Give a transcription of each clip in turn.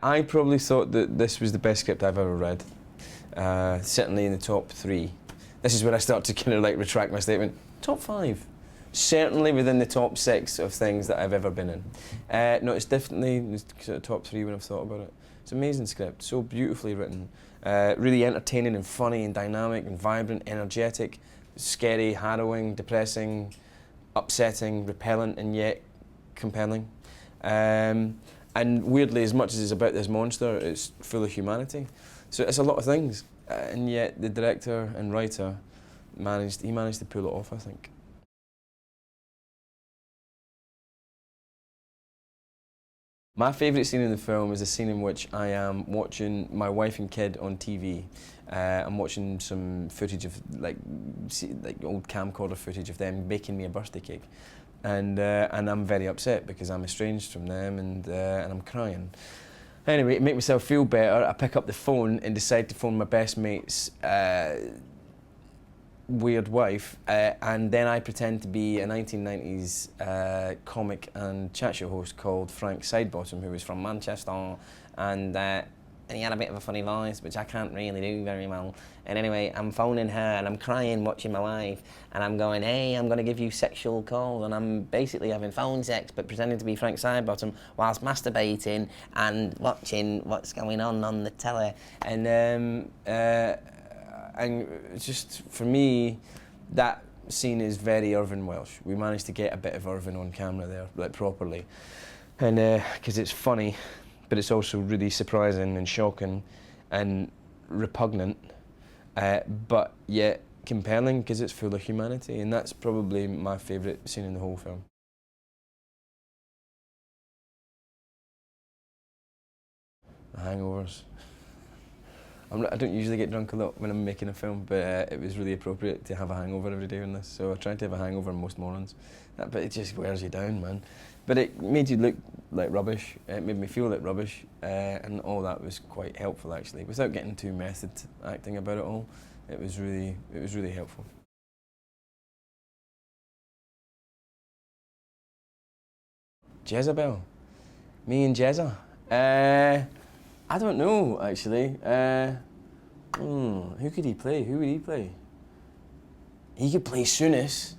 I probably thought that this was the best script I've ever read. Certainly in the top 3. This is where I start to kind of like retract my statement. Top 5. Certainly within the top 6 of things that I've ever been in. No, it's definitely sort of top 3 when I've thought about it. It's an amazing script, so beautifully written. Really entertaining and funny and dynamic and vibrant, energetic, scary, harrowing, depressing, upsetting, repellent and yet compelling. And weirdly, as much as it's about this monster, it's full of humanity. So it's a lot of things, and yet the director and writer managed to pull it off, I think. My favourite scene in the film is the scene in which I am watching my wife and kid on TV. I'm watching some footage of like old camcorder footage of them baking me a birthday cake, and I'm very upset because I'm estranged from them, and I'm crying. Anyway, to make myself feel better, I pick up the phone and decide to phone my best mate's weird wife, and then I pretend to be a 1990s comic and chat show host called Frank Sidebottom, who was from Manchester, and he had a bit of a funny voice, which I can't really do very well. And anyway, I'm phoning her and I'm crying watching my wife, and I'm going, hey, I'm going to give you sexual calls, and I'm basically having phone sex but pretending to be Frank Sidebottom whilst masturbating and watching what's going on the telly. And just, for me, that scene is very Irvine Welsh. We managed to get a bit of Irvine on camera there, like properly. And because it's funny, but it's also really surprising and shocking and repugnant, but yet compelling because it's full of humanity, and that's probably my favourite scene in the whole film. Hangovers. I don't usually get drunk a lot when I'm making a film, but it was really appropriate to have a hangover every day on this, so I tried to have a hangover most mornings. But it just wears you down, man. But it made you look like rubbish, it made me feel like rubbish, and all that was quite helpful actually. Without getting too method acting about it all, it was really helpful. Jezebel. Me and Jezza. I don't know, actually. Who could he play? Who would he play? He could play Soonest.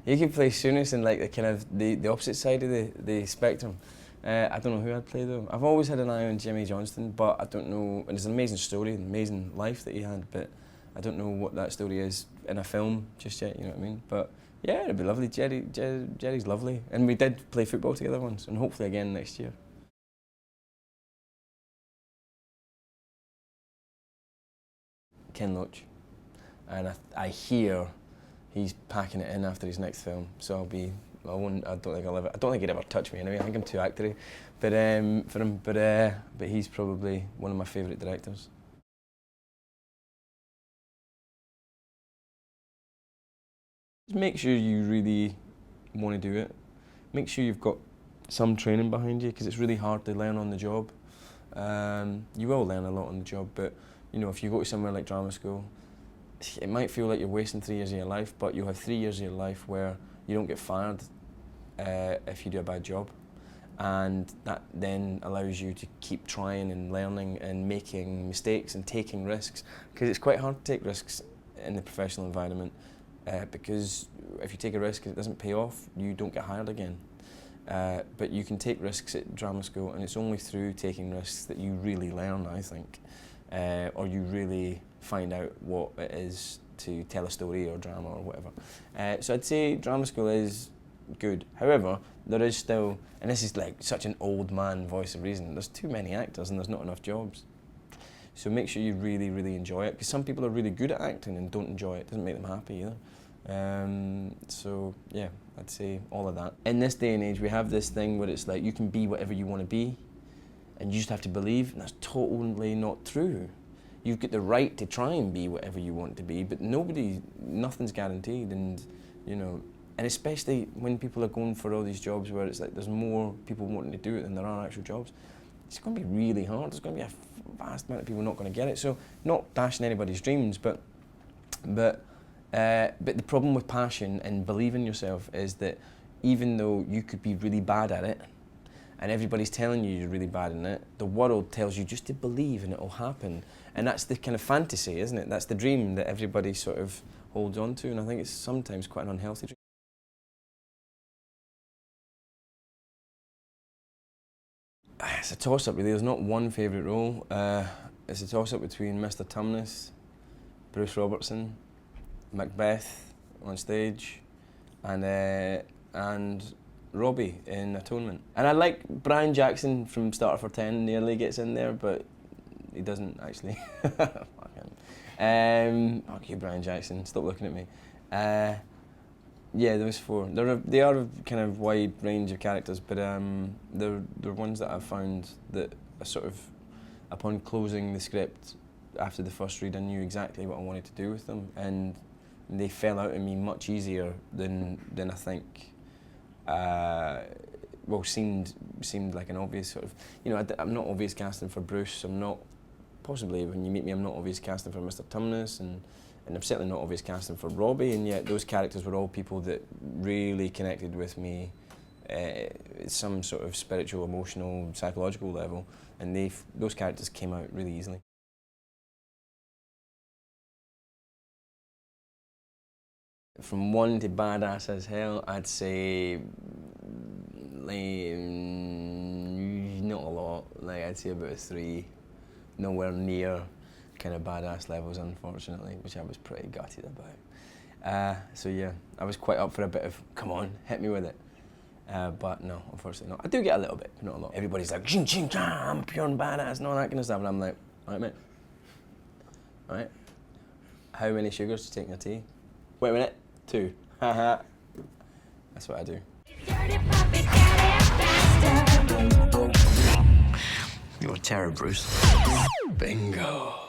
He could play Soonest in like the kind of the opposite side of the spectrum. I don't know who I'd play though. I've always had an eye on Jimmy Johnston, but I don't know. And it's an amazing story, an amazing life that he had, but I don't know what that story is in a film just yet. You know what I mean? But yeah, it'd be lovely. Jerry's lovely, and we did play football together once, and hopefully again next year. Ken Loach, and I hear he's packing it in after his next film, so I don't think he'd ever touch me anyway. I think I'm too actory, but for him, but he's probably one of my favourite directors. Just make sure you really want to do it. Make sure you've got some training behind you, because it's really hard to learn on the job. You will learn a lot on the job, but you know, if you go to somewhere like drama school, it might feel like you're wasting 3 years of your life, but you'll have 3 years of your life where you don't get fired if you do a bad job. And that then allows you to keep trying and learning and making mistakes and taking risks, because it's quite hard to take risks in the professional environment, because if you take a risk and it doesn't pay off, you don't get hired again. But you can take risks at drama school, and it's only through taking risks that you really learn, I think. Or you really find out what it is to tell a story or drama or whatever. So I'd say drama school is good. However, there is still, and this is like such an old man voice of reason, there's too many actors and there's not enough jobs. So make sure you really, really enjoy it, because some people are really good at acting and don't enjoy it. It doesn't make them happy either. So yeah, I'd say all of that. In this day and age, we have this thing where it's like you can be whatever you want to be, and you just have to believe, and that's totally not true. You've got the right to try and be whatever you want to be, but nothing's guaranteed, and you know, and especially when people are going for all these jobs where it's like there's more people wanting to do it than there are actual jobs, it's going to be really hard. There's going to be a vast amount of people not going to get it. So, not dashing anybody's dreams, but the problem with passion and believing in yourself is that even though you could be really bad at it, and everybody's telling you you're really bad in it, the world tells you just to believe and it'll happen. And that's the kind of fantasy, isn't it? That's the dream that everybody sort of holds on to, and I think it's sometimes quite an unhealthy dream. It's a toss-up, really. There's not one favourite role. It's a toss-up between Mr. Tumnus, Bruce Robertson, Macbeth on stage, and Robbie in Atonement. And I like Brian Jackson from Starter for 10, nearly gets in there, but he doesn't actually. Fuck him. Fuck you, Brian Jackson, stop looking at me. Yeah, those four. They are a kind of wide range of characters, but they're ones that I've found that are sort of, upon closing the script, after the first read, I knew exactly what I wanted to do with them, and they fell out of me much easier than I think. Well, seemed like an obvious sort of, you know, I'm not obvious casting for Bruce. I'm not, possibly when you meet me, I'm not obvious casting for Mr. Tumnus, and I'm certainly not obvious casting for Robbie. And yet those characters were all people that really connected with me at some sort of spiritual, emotional, psychological level, and those characters came out really easily. From 1 to badass as hell, I'd say like, not a lot. Like, I'd say about a 3. Nowhere near kind of badass levels, unfortunately, which I was pretty gutted about. So yeah, I was quite up for a bit of, come on, hit me with it. But no, unfortunately not. I do get a little bit, but not a lot. Everybody's like, ching, ching, I'm pure and badass and all that kind of stuff, and I'm like, all right, mate. All right. How many sugars to take in a tea? Wait a minute. 2. Haha. That's what I do. You're a terror, Bruce. Bingo.